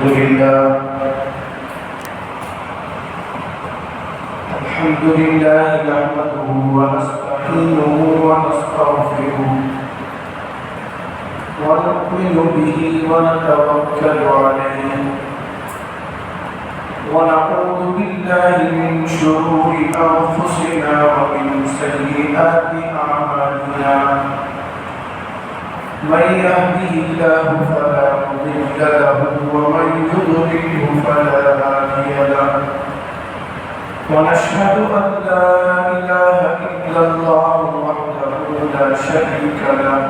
الحمد لله نحمده ونستعينه ونستغفره ونؤمن به ونتوكل عليه ونعوذ بالله من شرور أنفسنا ومن سيئات أعمالنا من يهده الله فلا مضل له ومن يضلله فلا هادي له ونشهد أن لا إله إلا الله وحده لا شريك له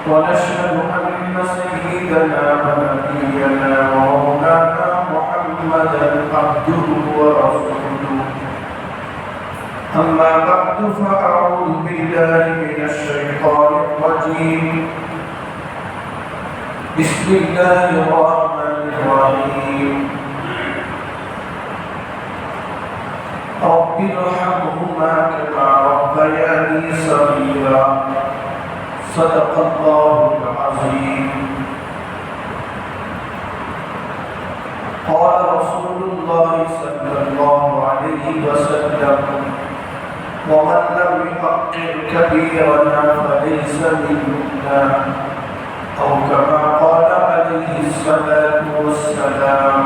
ونشهد أن سيدنا ونبينا ومولانا محمدا عبده ورسوله أما بعد فأعوذ بالله من الشيطان الرجيم بسم الله الرحمن الرحيم رب ارحمهما كما ربياني صغيرا صدق الله العظيم قال رسول الله صلى الله عليه وسلم ومن لم يحقر كبيرنا فليس منا أو كما قال عليه الصلاة والسلام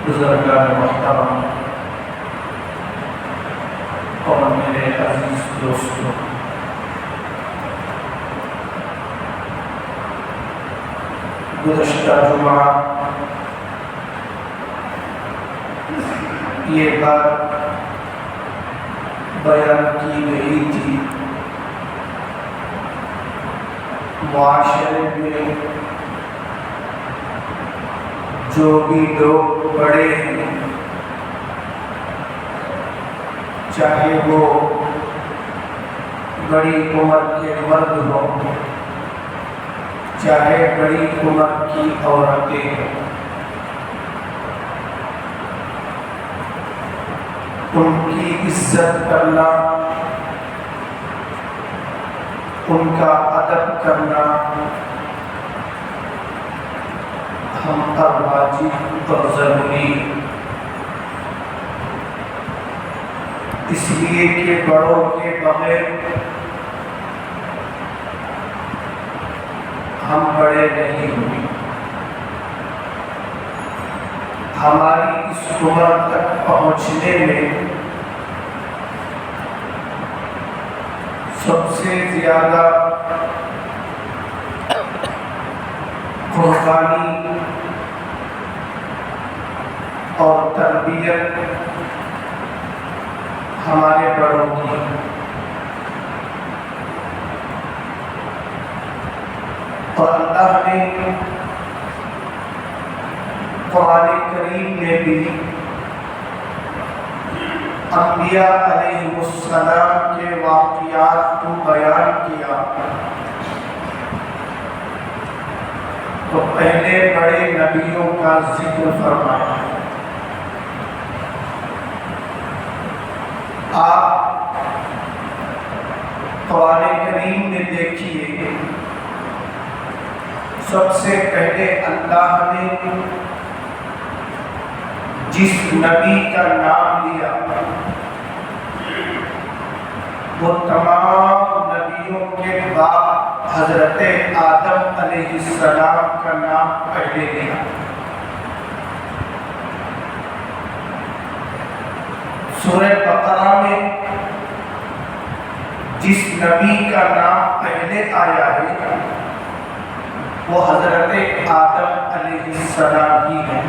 بزرگان محترم اور میرے عزیز دوستوں، گزشتہ جمعہ یہ بات بیان کی گئی تھی، معاشرے میں جو بھی لوگ بڑے ہیں، چاہے وہ بڑی عمر کے مرد ہوں چاہے بڑی عمر کی عورتیں ہوں، ان کی عزت کرنا، ان کا ادب کرنا ہم پر واجب اور ضروری، اس لیے کہ بڑوں کے بغیر ہم بڑے نہیں ہوئے۔ ہماری اس عمر تک پہنچنے میں سب سے زیادہ قربانی اور تربیت ہمارے بڑوں کی، اور اللہ نے قرآن کریم میں بھی انبیاء علیہ السلام کے واقعات کو بیان کیا، تو پہلے بڑے نبیوں کا ذکر فرمایا۔ آپ قرآن کریم میں دیکھیے، سب سے پہلے اللہ نے جس نبی کا نام لیا وہ تمام نبیوں کے بعد حضرت آدم علیہ السلام کا نام پہلے لیا۔ سورہ بقرہ میں جس نبی کا نام پہلے آیا ہے وہ حضرت آدم علیہ السلام ہی ہے۔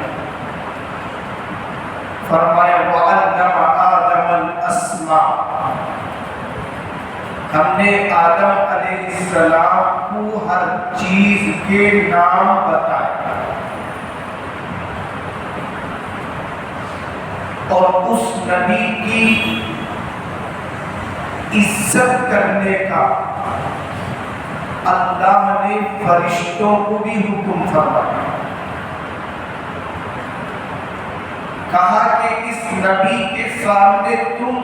فرمایا وَعَلَّمَ آدَمَ الْأَسْمَاءَ، ہم نے آدم علیہ السلام کو ہر چیز کے نام بتائے، اور اس نبی کی عزت کرنے کا اللہ نے فرشتوں کو بھی حکم فرمایا، کہا کہ اس نبی کے سامنے تم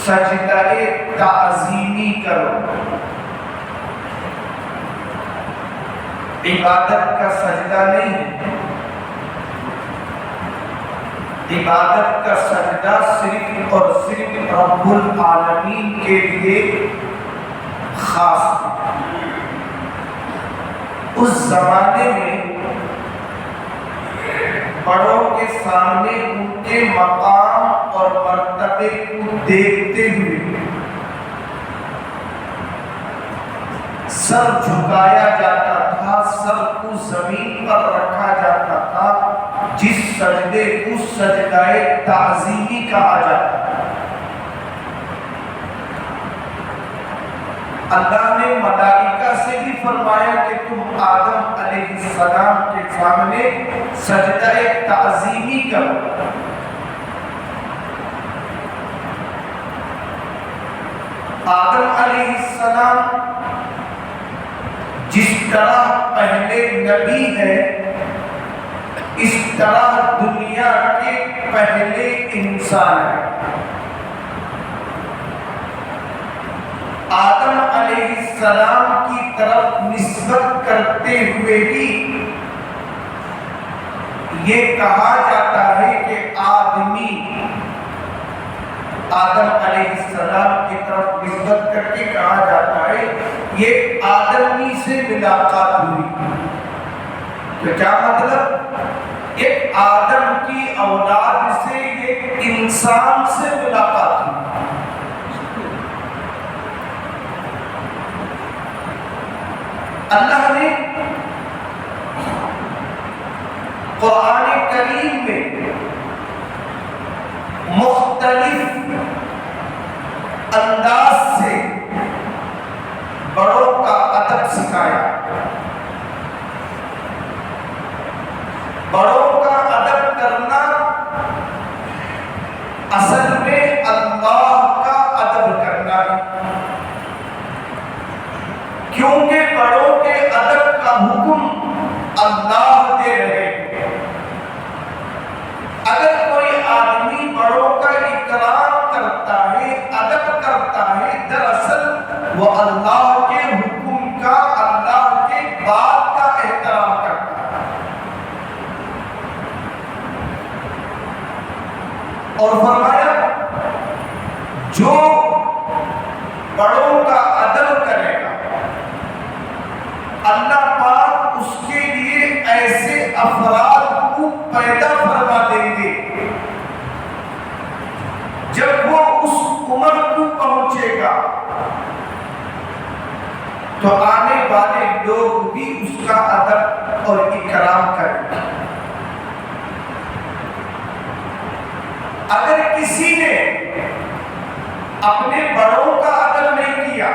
سجدہ تعظیمی کرو، عبادت کا سجدہ نہیں ہے، عبادت کا سجدہ صرف اور صرف رب العالمین کے لیے خاص ہے۔ اس زمانے میں بڑوں کے سامنے ان کے مقام اور مرتبے کو دیکھتے ہوئے سر جھکایا جاتا تھا، سر کو زمین پر رکھا جاتا تھا، جس سجدے کو سجدہ تعظیمی کہا جاتا ہے۔ اللہ نے ملائکہ سے بھی فرمایا کہ تم آدم علیہ السلام کے سامنے سجدہ تعظیمی کرو۔ آدم علیہ السلام جس طرح پہلے نبی ہے، اس طرح دنیا کے پہلے انسان ہے۔ آدم علیہ السلام کی طرف نسبت کرتے ہوئے بھی یہ کہا جاتا ہے کہ آدمی، آدم علیہ السلام کی طرف نسبت کر کے کہا جاتا ہے یہ آدمی سے ملاقات ہوئی۔ تو کیا مطلب؟ ایک آدم کی اولاد سے ایک انسان سے ملاقات ہوئی۔ اللہ نے قرآن کریم میں مختلف انداز سے بڑوں کا ادب سکھایا۔ بڑوں کا ادب کرنا اصل میں اللہ کا ادب کرنا ہے، کیونکہ بڑوں کے ادب کا حکم اللہ دے رہے ہیں۔ اگر کوئی آدمی بڑوں کا اکرام کرتا ہے، ادب کرتا ہے، دراصل وہ اللہ کے حکم کا، اللہ کے بات کا احترام کرتا ہے۔ اور فرمایا جو بڑوں کا ادب کرے گا اللہ پاک اس کے لیے ایسے افراد کو پیدا فرما دیں گے جب وہ اس عمر کو پہنچے گا تو آنے والے لوگ بھی اس کا ادب اور اکرام کریں گے۔ اگر کسی نے اپنے بڑوں کا ادب نہیں کیا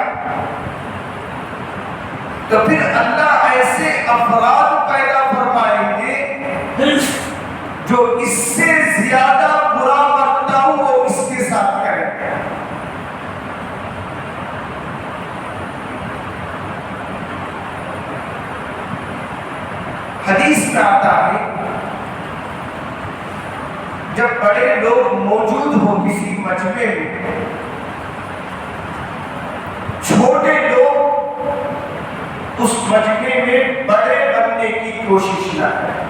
تو پھر اللہ ایسے افراد پیدا فرمائیں گے جو اس سے زیادہ برا برتاؤ وہ اس کے ساتھ کریں گے۔ حدیث میں آتا ہے جب بڑے لوگ موجود ہو کسی مجمع میں، چھوٹے لوگ اس مجمع میں بڑے بننے کی کوشش نہ کریں۔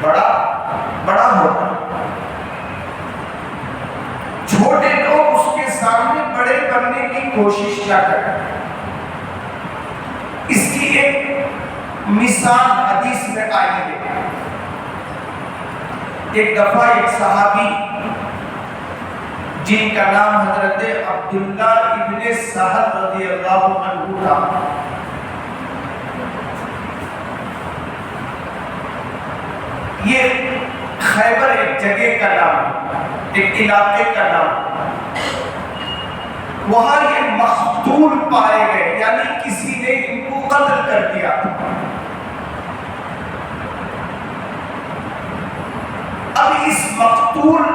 بڑا ہونا، چھوٹے لوگ اس کے سامنے بڑے بننے کی کوشش نہ کریں۔ اس کی ایک مثال حدیث میں آئی ہے۔ ایک دفعہ ایک صحابی جن کا نام حضرت عبداللہ ابن سہل رضی اللہ عنہ تھا، یہ خیبر ایک جگہ کا نام، ایک علاقے کا نام، وہاں یہ مقتول پائے گئے، یعنی کسی نے ان کو قتل کر دیا۔ اب اس مقتول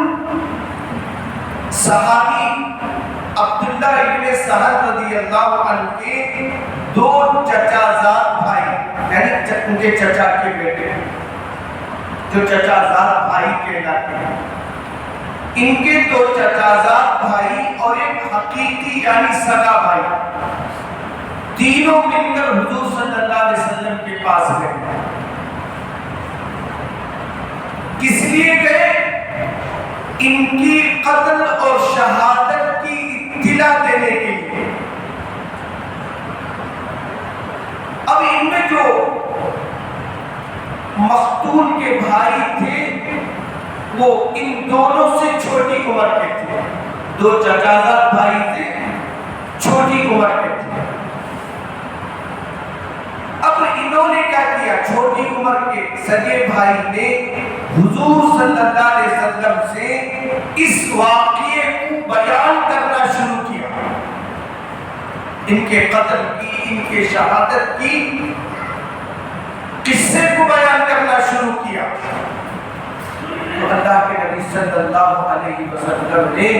صحابی عبداللہ ابن سہل رضی اللہ عنہ کے دو چچا زاد بھائی، یعنی ان کے چچا کے بیٹے جو چچا زاد بھائی کہلاتے ہیں، ان کے دو چچا زاد بھائی اور ایک حقیقی یعنی سگا بھائی تینوں مل کر حضور صلی اللہ علیہ وسلم کے پاس گئے. کس لیے گئے؟ ان کی قتل اور شہادت کی اطلاع دینے کے لیے. اب ان میں جو مقتول کے بھائی تھے وہ ان دونوں سے چھوٹی عمر کے تھے. دو چچازاد بھائی تھے، چھوٹی عمر کے تھے. اب انہوں نے کیا کیا؟ چھوٹی عمر کے سگے بھائی نے حضور صلی اللہ علیہ وسلم سے اس واقعے کو بیان کرنا شروع کیا، ان کے قتل کی، ان کے شہادت کی قصے کو بیان کرنا شروع کیا. تو اللہ کے نبی صلی اللہ علیہ وسلم نے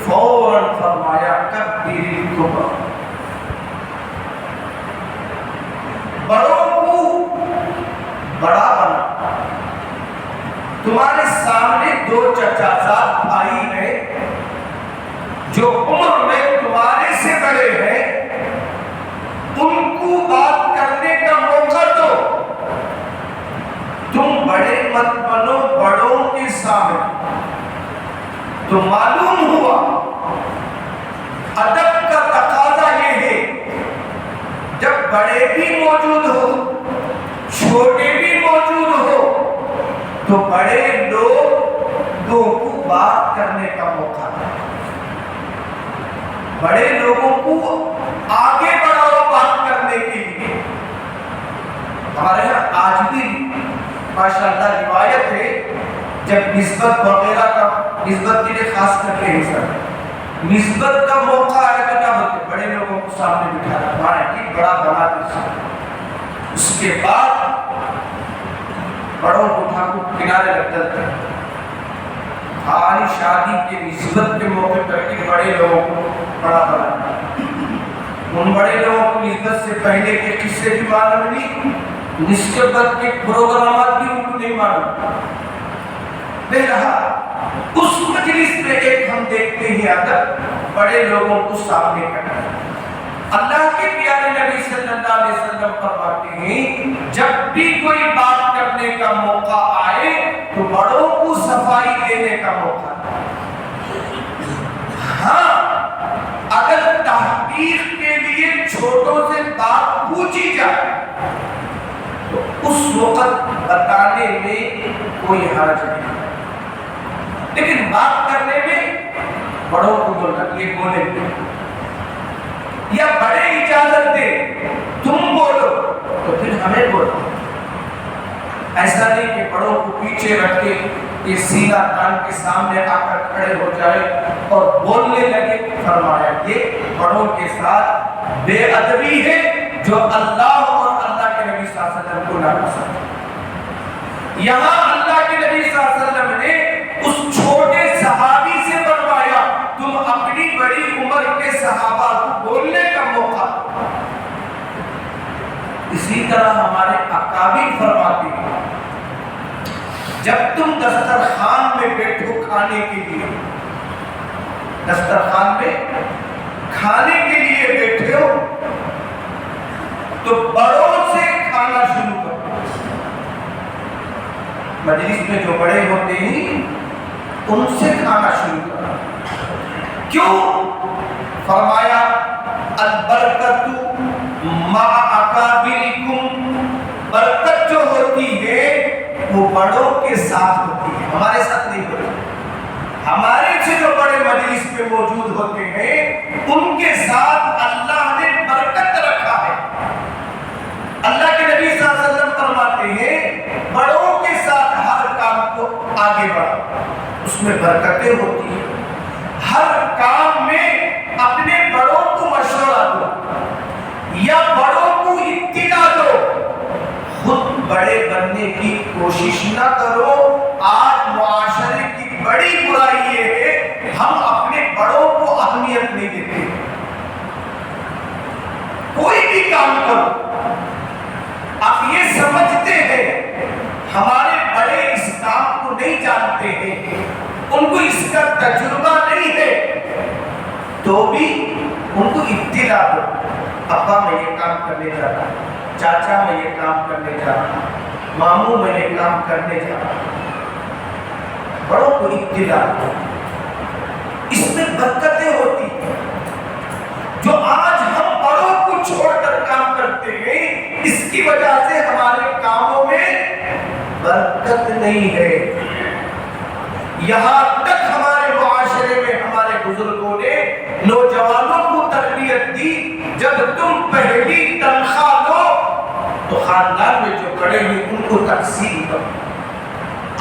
فوراً فرمایا کبیر الکبریٰ، بڑوں کو بڑا بنا. تمہارے سامنے دو چچازاد بھائی ہیں جو عمر میں تمہارے سے بڑے ہیں، ان کو بات کرنے کا موقع دو. تم بڑے مت بنو بڑوں کے سامنے. تو معلوم ہوا ادب کا تقاضا یہ ہے جب بڑے بھی موجود ہو، چھوٹے بھی موجود ہو، تو بڑے لوگوں کو بات کرنے کا موقع دیں. بڑے لوگوں کو آگے بڑھاؤ بات کرنے کے لیے. ہمارے یہاں آج بھی ماشاءاللہ روایت ہے جب نسبت وغیرہ کا، نسبت کے لیے خاص کر کے حصہ نسبت کا موقع آئے تو کیا بولتے؟ بڑے لوگوں کو سامنے بٹھانا، ہمارا یہ بڑا بنا دیجیے. اس کے بعد بڑوں کو اٹھا کو کنارے رکھ دیتے ہیں. خالی شادی کے نسبت کے موقع پر ان بڑے لوگوں کو بڑا بنا. ان بڑے لوگوں کو نسبت سے پہلے کے قصے بھی معلوم نہیں، نسبت کے پروگرامات بھی ان کو نہیں معلوم. بہرحال اس مجلس میں ایک ہم دیکھتے ہیں ادب بڑے لوگوں کو سامنے کرنا. اللہ کے پیارے نبی صلی اللہ علیہ وسلم فرماتے ہیں جب بھی کوئی بات کرنے کا موقع آئے تو بڑوں کو صفائی دینے کا موقع دے. ہاں اگر تحقیق کے لیے چھوٹوں سے بات پوچھی جائے تو اس وقت بتانے میں کوئی حرج نہیں، لیکن بات کرنے میں بڑوں کو بولنا یہ بولے یا بڑے اجازت دے تم بولو تو پھر ہمیں بولو. ایسا نہیں کہ بڑوں کو پیچھے رکھ کے یہ سیدھا کان کے سامنے آ کر کھڑے ہو جائے اور بولنے لگے. فرمایا یہ بڑوں کے ساتھ بے ادبی ہے جو اللہ اور اللہ کے نبی صلی اللہ علیہ وسلم کو ناپسند ہے. یہاں اللہ کے نبی صلی اللہ علیہ وسلم نے اس چھوٹے صحابی سے فرمایا تم اپنی بڑی عمر کے صحابہ کو بولنے کا موقع. اسی طرح ہمارے اکابر فرماتے ہیں جب تم دسترخوان میں بیٹھو کھانے کے لیے، دسترخوان میں کھانے کے لیے بیٹھے ہو تو بڑوں سے کھانا شروع کرو. مجلس میں جو بڑے ہوتے ہیں ان سے کھانا شروع کرو. کیوں؟ فرمایا البرکت مع اکابرکم، برکت جو ہوتی ہے وہ بڑوں کے ساتھ ہوتی ہے، ہمارے ساتھ نہیں ہوتی. ہمارے سے جو بڑے مجلس میں موجود ہوتے ہیں ان کے ساتھ اللہ نے برکت رکھا ہے. اللہ کے نبی صلی اللہ علیہ وسلم فرماتے ہیں بڑوں کے ساتھ ہر کام کو آگے بڑھاؤ، اس میں برکتیں ہوتی ہیں. ہر کام میں اپنے بڑوں کو مشورہ دو یا بڑوں کو اطلاع دو. خود بڑے بننے کی کوشش نہ کرو. آج معاشرے کی بڑی برائی یہ ہے ہم اپنے بڑوں کو اہمیت نہیں دیتے. کوئی بھی کام کرو آپ یہ سمجھتے ہیں ہمارے بڑے اس کام کو نہیں جانتے ہیں، ان کو اس کا تجربہ نہیں ہے، تو بھی ان کو اطلاع دو. ابا میں یہ کام کرنے جا رہا ہوں، چاچا میں یہ کام کرنے جا رہا ہوں، ماموں میں یہ کام کرنے جا رہا ہوں۔ بڑوں کو اطلاع ہو، اس میں برکتیں ہوتی ہیں۔ جو آج ہم بڑوں کو چھوڑ کر کام کرتے ہیں، اس کی وجہ سے ہمارے کاموں میں برکت نہیں ہے۔ یہاں تک ہمارے معاشرے میں ہمارے بزرگوں نے نوجوانوں کو تربیت دی، جب تم پہلی تنخواہ لو تو خاندان میں جو کھڑے ہوئے ان کو تقسیم کرو،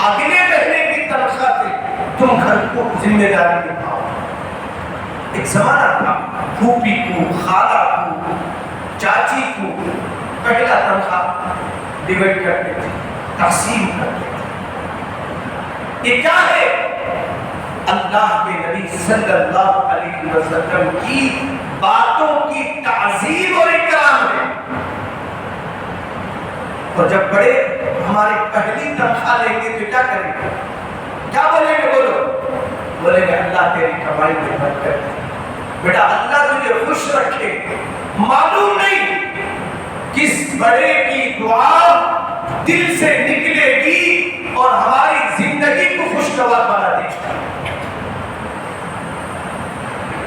اگلے مہینے کی تنخواہ سے تم گھر کو ذمہ داری نبھاؤ۔ ایک زمانہ تھا پھوپھی کو، خالہ کو، چاچی کو پہلا تنخواہ ڈیوائڈ کرتے تھے، تقسیم کرتے تھے۔ یہ کیا ہے؟ اللہ کے نبی صلی اللہ علیہ وسلم کی باتوں کی تعظیم اور اکرام ہے۔ اور جب بڑے ہماری پہلی تنخواہ لیں گے تو کیا کریں گے؟ کیا بولیں گے؟ بولو، بولیں گے اللہ تیری کمائی میں برکت دے، بیٹا اللہ تجھے خوش رکھے۔ معلوم نہیں کس بڑے کی دعا دل سے نکلے گی اور ہماری زندگی کو خوشگوار بنا دے گی۔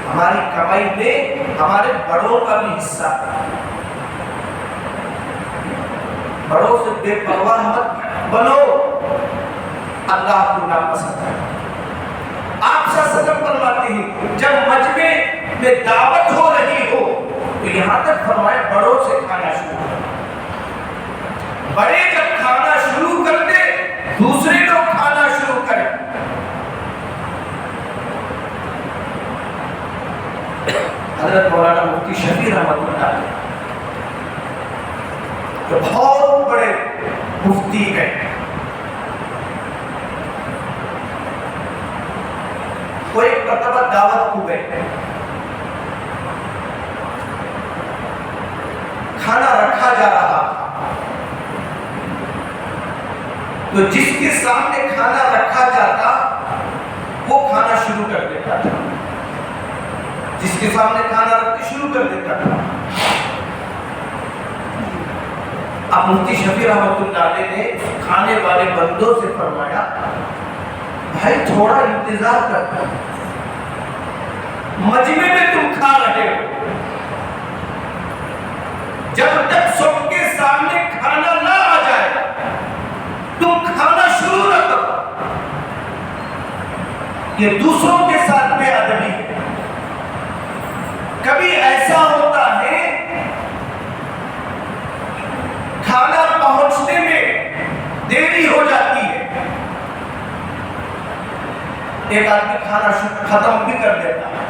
ہماری کمائی میں ہمارے بڑوں کا بھی حصہ ہے۔ بڑوں سے بے پرواہ مت بنو، اللہ کو ناپسند ہے۔ آپ صلی اللہ علیہ وسلم فرماتے ہیں جب مجمع میں دعوت ہو رہی ہو تو یہاں تک فرمایا بڑوں سے کھانا شروع کرو۔ بڑے جب کھانا شروع کر دے دوسرے لوگ کھانا شروع کریں۔ حضرت مولانا مفتی شفیع رحمۃ اللہ علیہ جو بہت بڑے مفتی ہیں، وہ ایک مرتبہ دعوت کو گئے، کھانا رکھا جا رہا تھا، تو جس کے سامنے کھانا رکھا جاتا وہ کھانا شروع کر دیتا تھا، جس کے سامنے کھانا رکھ کے شروع کر دیتا تھا۔ اب مفتی شفیع رحمۃ اللہ علیہ نے کھانے والے بندوں سے فرمایا بھائی تھوڑا انتظار کر، مجمع میں تم کھا رہے ہو، جب تک سب کے سامنے کھانا نہ آ جائے تم کھانا شروع نہ کرو، یہ دوسروں کے ساتھ بے ادبی ہے۔ کبھی ایسا ہوتا ہے کھانا پہنچنے میں دیری ہو جاتی ہے، ایک آدمی کھانا ختم بھی کر دیتا ہے،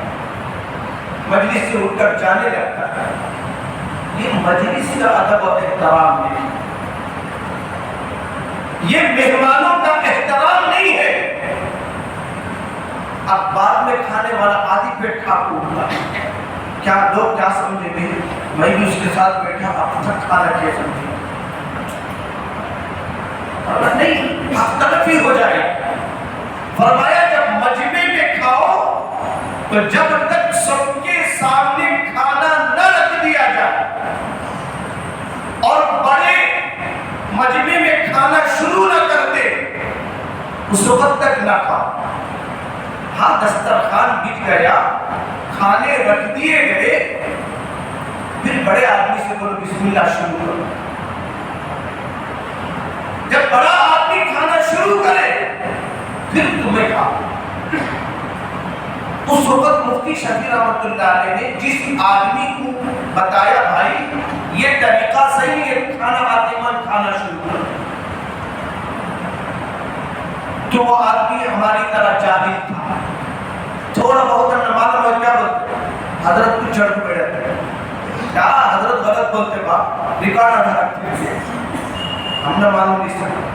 مجلس سے اٹھ کر جانے لگتا ہے۔ یہ مجلس کا ادب اور احترام نہیں، یہ مہمانوں کا احترام نہیں ہے۔ اب بعد میں کھانے والا آدھی پیٹ کھا کے اٹھتا ہے، کیا لوگ کیا سمجھیں گے میں بھی اس کے ساتھ بیٹھا اب تک کھانا کیا سمجھے، نہیں تلفی ہو جائے۔ فرمایا جب مجمع میں کھاؤ تو جب تک سب کے سامنے کھانا نہ رکھ دیا جائے اور بڑے مجمع میں کھانا شروع نہ کر دے اس وقت تک نہ کھاؤ۔ ہاں دسترخوان بچ گیا، کھانے رکھ دیے گئے، پھر بڑے آدمی سے بولو بسم اللہ شروع کرو۔ جب بڑا آدمی کھانا شروع کرے پھر تمہیں کھاؤ۔ اس وقت مفتی شفیع رحمۃ اللہ علیہ نے جس آدمی کو بتایا بھائی یہ طریقہ صحیح ہے، کھانا آتے من کھانا شروع کرو، تو وہ آدمی ہماری طرح جاہل تھا، تھوڑا بہت معلوم ہو کیا بولتے حضرت کو چڑھ پڑے تھے، کیا حضرت غلط بولتے باپ ریکارڈ نہ رکھتے تھے، ہم نے معلوم نہیں سکتا۔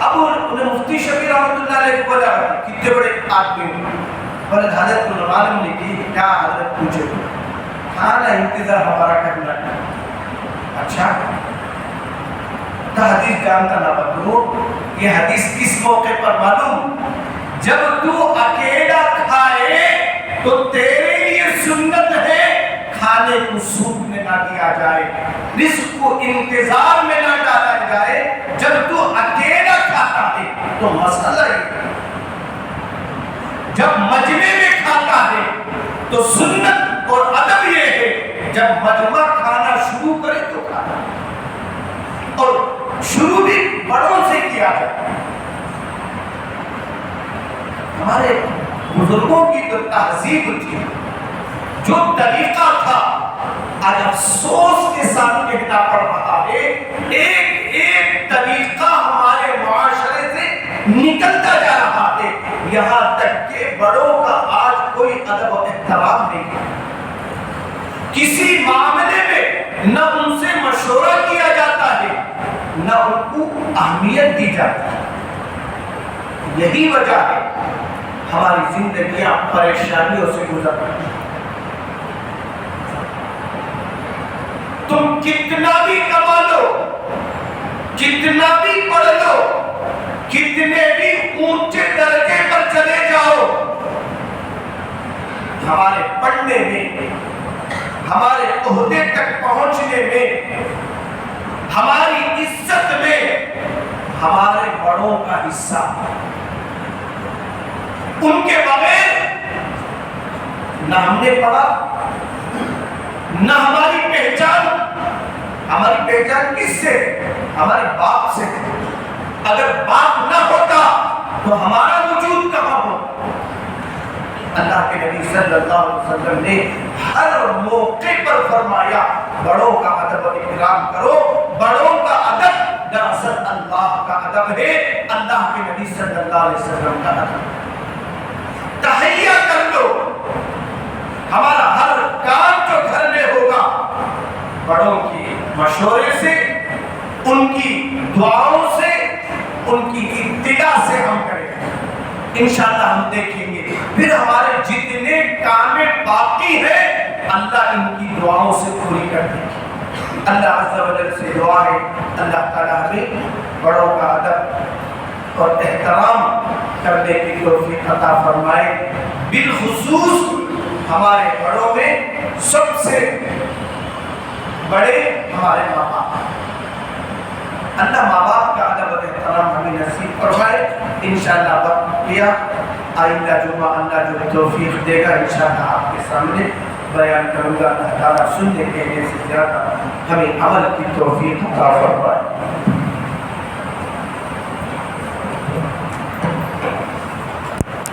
اب انہیں مفتی شفیع رحمۃ اللہ علیہ کو بولا کتنے بڑے آدمی ہو، بولے حضرت کو معلوم نہیں کی، کیا حضرت پوچھے کھانا انتظار ہمارا کرنا ہے۔ اچھا تو حدیث جانتا نہ بدلو، یہ حدیث کس موقع پر معلوم؟ جب تو اکیلا کھائے تو تیرے لیے سنت ہے، کھانے کھانے کو سوٹ میں نہ دیا جائے، رزق کو انتظار میں نہ ڈالا جائے۔ جب تو اکیلا کھاتا ہے تو مسئلہ ہے، جب مجمع میں کھاتا ہے تو سنت اور ادب یہ ہے جب مجمع کھانا شروع کرے تو کھانا، اور شروع بھی بڑوں سے کیا جائے۔ ہمارے بزرگوں کی جو تہذیب تھی، جو طریقہ تھا، آج افسوس کے ساتھ کہنا پڑ رہا ہے، ایک ایک طریقہ ہمارے معاشرے سے نکلتا جا رہا ہے، یہاں تک کہ بڑوں کا آج کوئی ادب و احترام نہیں ہے۔ کسی معاملے میں نہ ان سے مشورہ کیا جاتا ہے، نہ ان کو اہمیت دی جاتی ہے۔ یہی وجہ ہے ہماری زندگیاں پریشانیوں سے گزر رہی ہیں۔ تم کتنا بھی کما لو، کتنا بھی پڑھ لو، کتنے بھی اونچے درجے پر چلے جاؤ، ہمارے پڑھنے میں، ہمارے عہدے تک پہنچنے میں، ہماری عزت میں ہمارے بڑوں کا حصہ، ان کے بغیر نہ ہم نے پڑھا، نہ ہماری پہچان کس سے؟ ہمارے باپ سے۔ اگر باپ نہ ہوتا تو ہمارا وجود کہاں ہوتا؟ اللہ کے نبی صلی اللہ علیہ وسلم نے ہر موقع پر فرمایا بڑوں کا ادب و احترام کرو۔ بڑوں کا ادب دراصل اللہ کا ادب ہے، اللہ کے نبی صلی اللہ علیہ وسلم کا ادب۔ تہیہ کر لو، ہمارا ہر کام جو گھر میں ہوگا بڑوں کی مشورے سے، ان کی دعاؤں سے، ان کی اطلاع سے ہم کریں گے، انشاءاللہ ہم دیکھیں گے۔ پھر ہمارے جتنے کام باقی ہیں اللہ ان کی دعاؤں سے پوری کر دے گی۔ اللہ عز و جل سے دعا ہے اللہ تعالیٰ ہمیں بڑوں کا ادب اور احترام کرنے کی توفیق عطا فرمائے۔ بالخصوص ہمارے بڑوں میں سب سے بڑے ہمارے ماں باپ، اللہ ماں باپ کا ادب و احترام ہمیں نصیب فرمائے۔ انشاءاللہ وقت کیا، آئندہ جمعہ اللہ جو توفیق دے گا انشاءاللہ آپ کے سامنے بیان کروں گا۔ اللہ تعالیٰ سننے کے لیے سے زیادہ ہمیں عمل کی توفیق عطا فرمائے۔